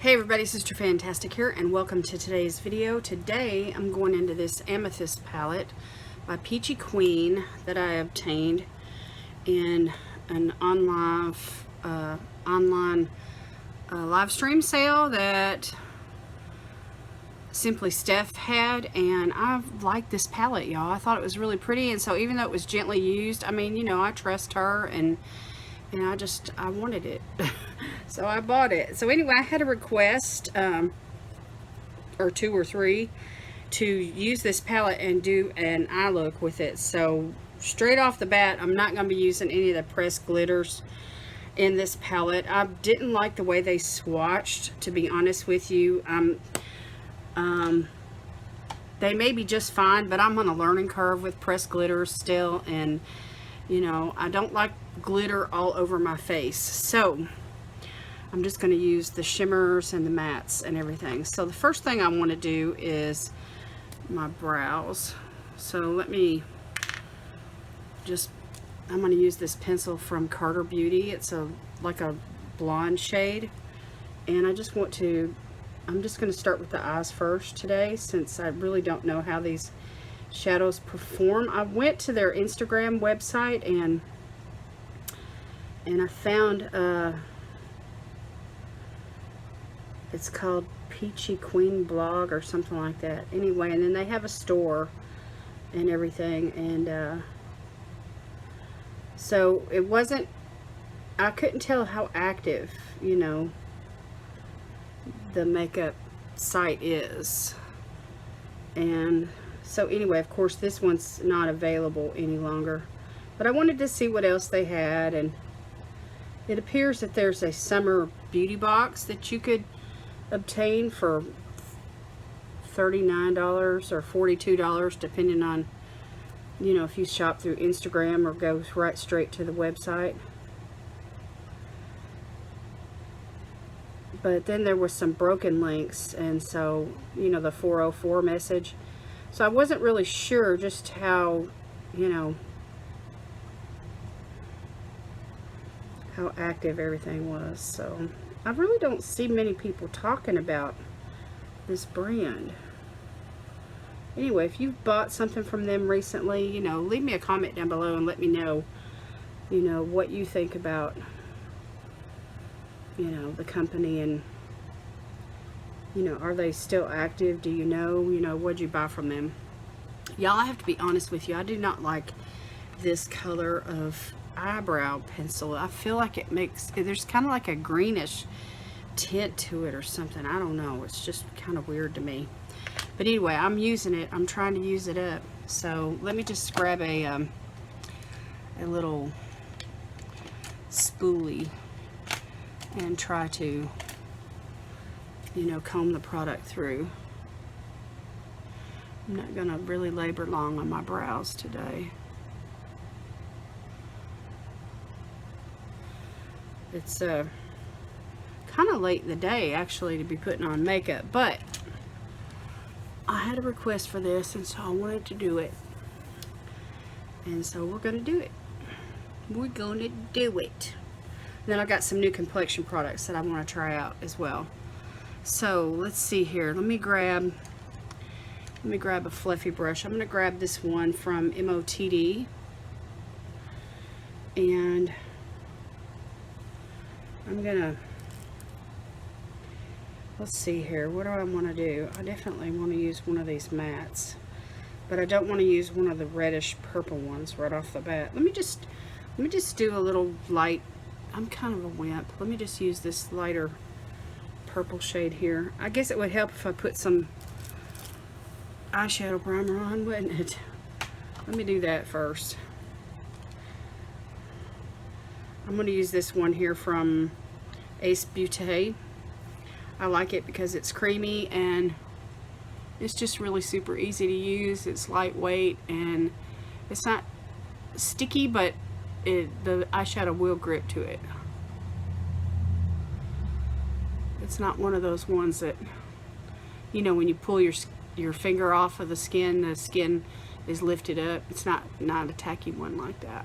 Hey everybody, Sister Fantastic here, and welcome to today's video. Today I'm going into this Amethyst palette by Peachy Queen that I obtained in an online live stream sale that Simply Steph had, and I liked this palette, y'all. I thought it was really pretty, and so even though it was gently used, I mean, you know, I trust her, and I wanted it. So I bought it. So anyway, I had a request, or two or three, to use this palette and do an eye look with it. So straight off the bat, I'm not going to be using any of the pressed glitters in this palette. I didn't like the way they swatched, to be honest with you. They may be just fine, but I'm on a learning curve with pressed glitters still, and you know, I don't like glitter all over my face. So I'm just going to use the shimmers and the mattes and everything. So the first thing I want to do is my brows. So let me just, I'm going to use this pencil from Carter Beauty. It's like a blonde shade. And I just want to, I'm just going to start with the eyes first today, since I really don't know how these shadows perform. I went to their Instagram website and I found it's called Peachy Queen blog or something like that. Anyway, and then they have a store and everything, and so it wasn't, I couldn't tell how active, you know, the makeup site is. And so anyway, of course this one's not available any longer, but I wanted to see what else they had, and it appears that there's a summer beauty box that you could obtain for $39 or $42, depending on, you know, if you shop through Instagram or go right straight to the website. But then there was some broken links, and so, you know, the 404 message. So I wasn't really sure just how, you know, how active everything was. So I really don't see many people talking about this brand. Anyway, if you've bought something from them recently, you know, leave me a comment down below and let me know, you know, what you think about, you know, the company, and you know, are they still active? Do you know, what'd you buy from them? Y'all, I have to be honest with you, I do not like this color of eyebrow pencil. I feel like it makes, there's kind of like a greenish tint to it or something. I don't know, it's just kind of weird to me. But anyway, I'm using it, I'm trying to use it up. So let me just grab a little spoolie and try to, you know, comb the product through. I'm not gonna really labor long on my brows today. It's kind of late in the day actually to be putting on makeup, but I had a request for this, and so I wanted to do it, and so we're gonna do it. We're gonna do it. And then I got some new complexion products that I want to try out as well. So let's see here. Let me grab a fluffy brush. I'm going to grab this one from MOTD, and I'm gonna, let's see here, what do I want to do? I definitely want to use one of these mattes, but I don't want to use one of the reddish purple ones right off the bat. Let me just do a little light. I'm kind of a wimp. Let me just use this lighter purple shade here. I guess it would help if I put some eyeshadow primer on, wouldn't it? Let me do that first. I'm going to use this one here from Ace Beauté. I like it because it's creamy and it's just really super easy to use. It's lightweight and it's not sticky, but the eyeshadow will grip to it. It's not one of those ones that, you know, when you pull your finger off of the skin is lifted up. It's not a tacky one like that.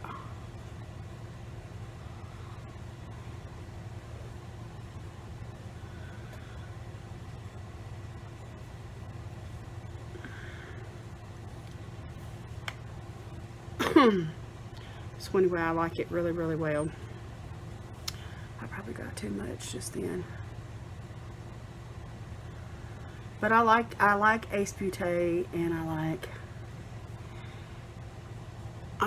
It's one way I like it really, really well. I probably got too much just then. But I like Ace Beauté, and I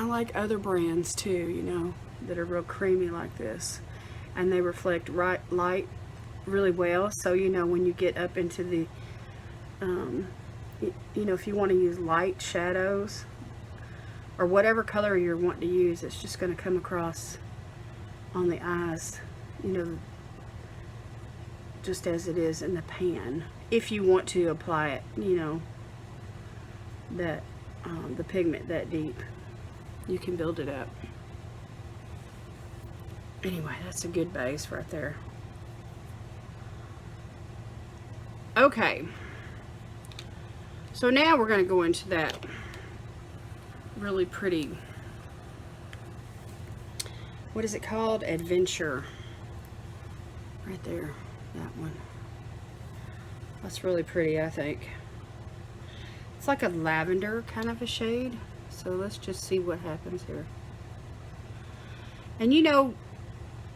like other brands too, you know, that are real creamy like this. And they reflect light really well. So, you know, when you get up into the, you know, if you want to use light shadows or whatever color you're wanting to use, it's just going to come across on the eyes, you know, just as it is in the pan. If you want to apply it, you know, that the pigment that deep, you can build it up. Anyway, that's a good base right there. Okay, so now we're going to go into that really pretty, what is it called? Adventure. Right there, that one. That's really pretty, I think. It's like a lavender kind of a shade. So let's just see what happens here. And you know,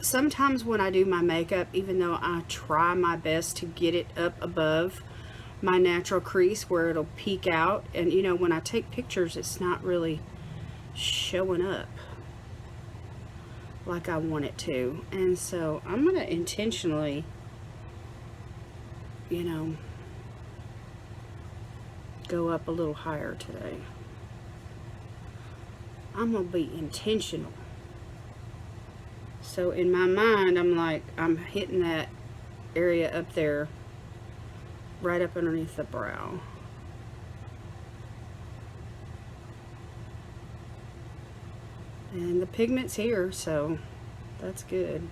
sometimes when I do my makeup, even though I try my best to get it up above my natural crease where it'll peek out, and you know, when I take pictures, it's not really showing up like I want it to. And so I'm going to intentionally, you know, go up a little higher today. I'm going to be intentional. So in my mind, I'm like, I'm hitting that area up there, right up underneath the brow. And the pigment's here, so that's good.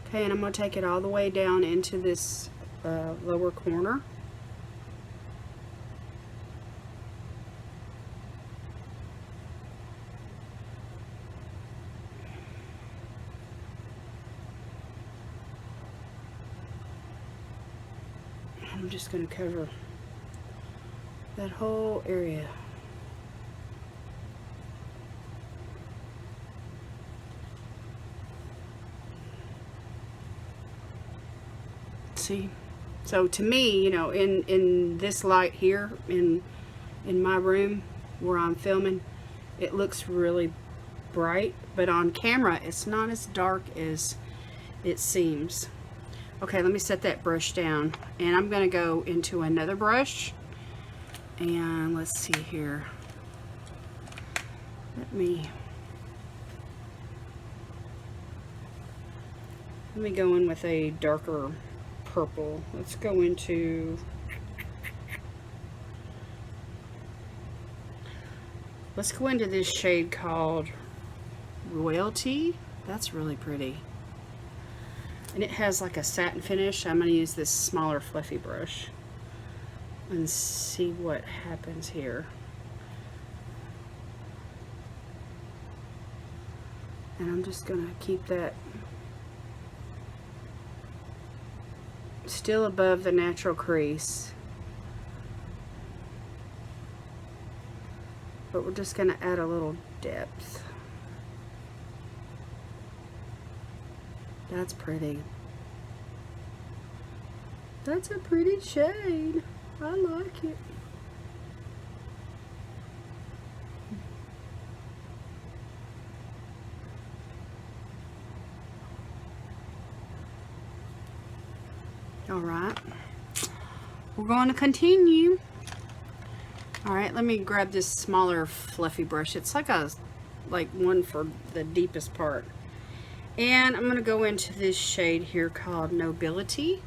Okay, and I'm going to take it all the way down into this lower corner. I'm just going to cover that whole area. See? So to me, you know, in this light here, in my room where I'm filming, it looks really bright, but on camera it's not as dark as it seems. Okay, let me set that brush down, and I'm going to go into another brush, and let's see here. Let me go in with a darker purple. Let's go into, this shade called Royalty. That's really pretty. And it has like a satin finish. I'm going to use this smaller fluffy brush and see what happens here. And I'm just going to keep that still above the natural crease. But we're just going to add a little depth. That's pretty. That's a pretty shade. I like it. All right. We're going to continue. All right, let me grab this smaller fluffy brush. It's like one for the deepest part. And I'm going to go into this shade here called Nobility.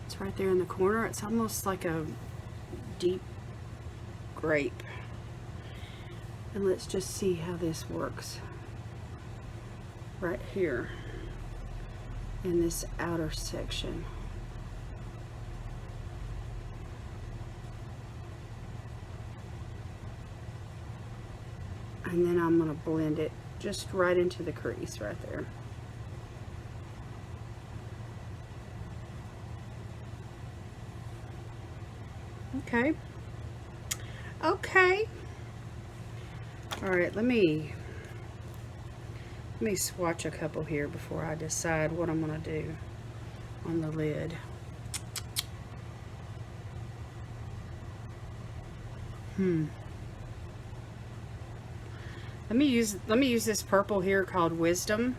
It's right there in the corner. It's almost like a deep grape. And let's just see how this works. Right here in this outer section. And then I'm going to blend it just right into the crease right there. Okay. Okay. All right, let me swatch a couple here before I decide what I'm gonna do on the lid. Let me use this purple here called Wisdom.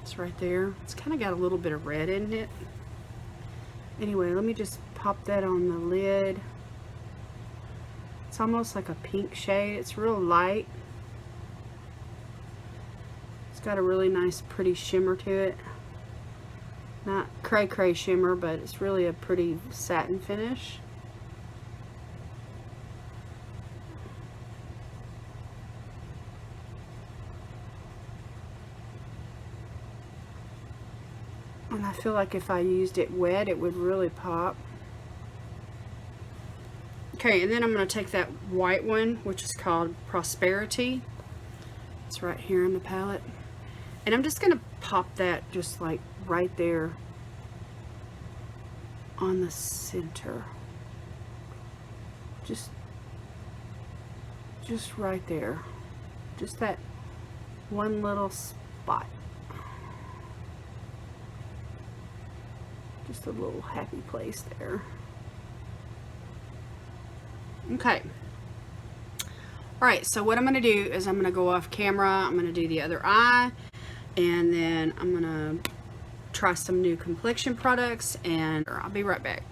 It's right there. It's kind of got a little bit of red in it. Anyway, let me just pop that on the lid. It's almost like a pink shade. It's real light. It's got a really nice pretty shimmer to it. Not cray shimmer, but it's really a pretty satin finish. And I feel like if I used it wet, it would really pop. Okay, and then I'm going to take that white one, which is called Prosperity. It's right here in the palette. And I'm just going to pop that just like right there on the center. Just right there. Just that one little spot. Just a little happy place there. Okay. Alright, so what I'm going to do is I'm going to go off camera. I'm going to do the other eye. And then I'm going to try some new complexion products. And I'll be right back.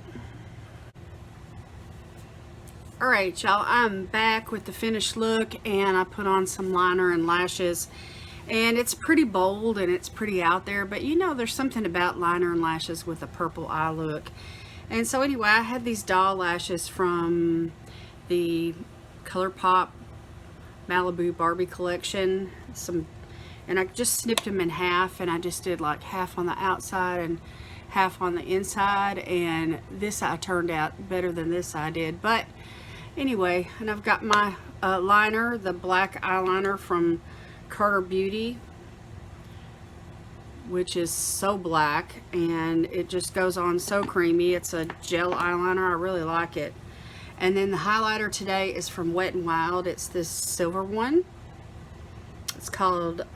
Alright, y'all. I'm back with the finished look. And I put on some liner and lashes. And it's pretty bold and it's pretty out there, but you know, there's something about liner and lashes with a purple eye look. And so anyway, I had these doll lashes from the ColourPop Malibu Barbie collection. And I just snipped them in half, and I just did like half on the outside and half on the inside. And this eye turned out better than this eye did. But anyway, and I've got my liner, the black eyeliner from Carter Beauty, which is so black, and it just goes on so creamy. It's a gel eyeliner. I really like it. And then the highlighter today is from Wet n Wild. It's this silver one. It's called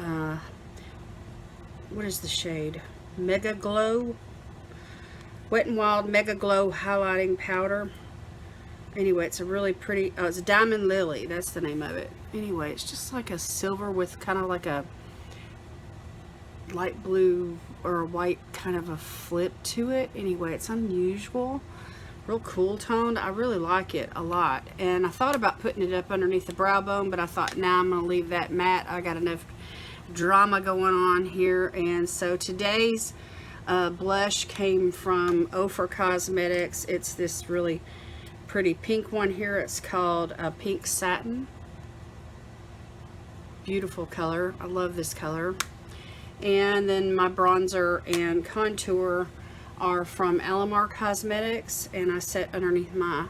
what is the shade? Mega Glow. Wet n Wild Mega Glow highlighting powder. Anyway, it's a really pretty, it's a Diamond Lily, that's the name of it. Anyway, it's just like a silver with kind of like a light blue or white kind of a flip to it. Anyway, it's unusual, real cool toned. I really like it a lot. And I thought about putting it up underneath the brow bone, but I thought, nah, I'm going to leave that matte. I got enough drama going on here. And so today's blush came from Ophir Cosmetics. It's this really pretty pink one here. It's called Pink Satin. Beautiful color. I love this color. And then my bronzer and contour are from Alamar Cosmetics, and I set underneath my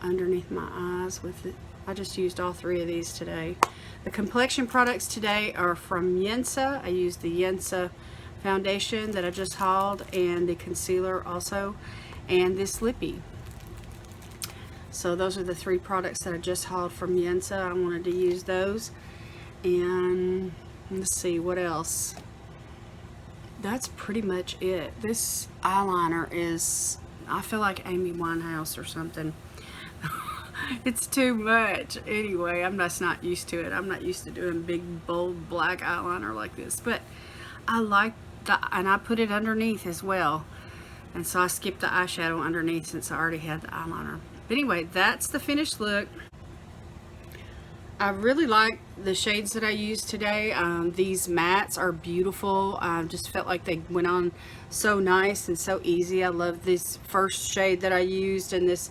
eyes with it. I just used all three of these today. The complexion products today are from Yensa. I used the Yensa foundation that I just hauled, and the concealer also, and this lippy. So those are the three products that I just hauled from Yensa. I wanted to use those. And let's see what else. That's pretty much it. This eyeliner is, I feel like Amy Winehouse or something. It's too much. Anyway, I'm just not used to it. I'm not used to doing big, bold, black eyeliner like this. But I like and I put it underneath as well. And so I skipped the eyeshadow underneath since I already had the eyeliner. But anyway, that's the finished look. I really like the shades that I used today. These mattes are beautiful. I just felt like they went on so nice and so easy. I love this first shade that I used, and this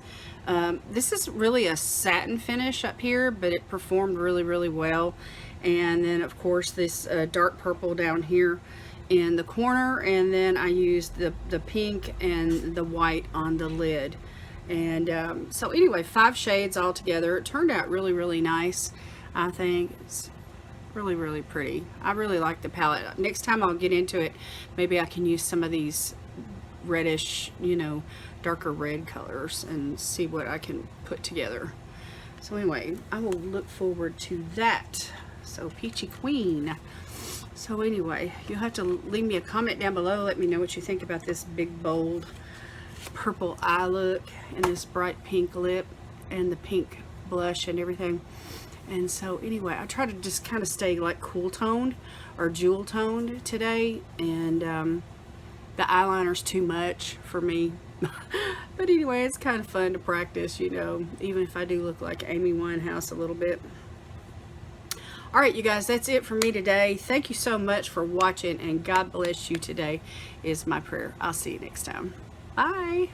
is really a satin finish up here, but it performed really, really well. And then of course this dark purple down here in the corner, and then I used the pink and the white on the lid. And so anyway, 5 shades all together. It turned out really, really nice. I think it's really, really pretty. I really like the palette. Next time I'll get into it, maybe I can use some of these reddish, you know, darker red colors and see what I can put together. So anyway, I will look forward to that. So Peachy Queen. So anyway, you'll have to leave me a comment down below. Let me know what you think about this big, bold purple eye look and this bright pink lip and the pink blush and everything. And so anyway, I try to just kind of stay like cool toned or jewel toned today. And the eyeliner's too much for me. But anyway, it's kind of fun to practice, you know, even if I do look like Amy Winehouse a little bit. All right, you guys, that's it for me today. Thank you so much for watching, and God bless you today is my prayer. I'll see you next time. Bye.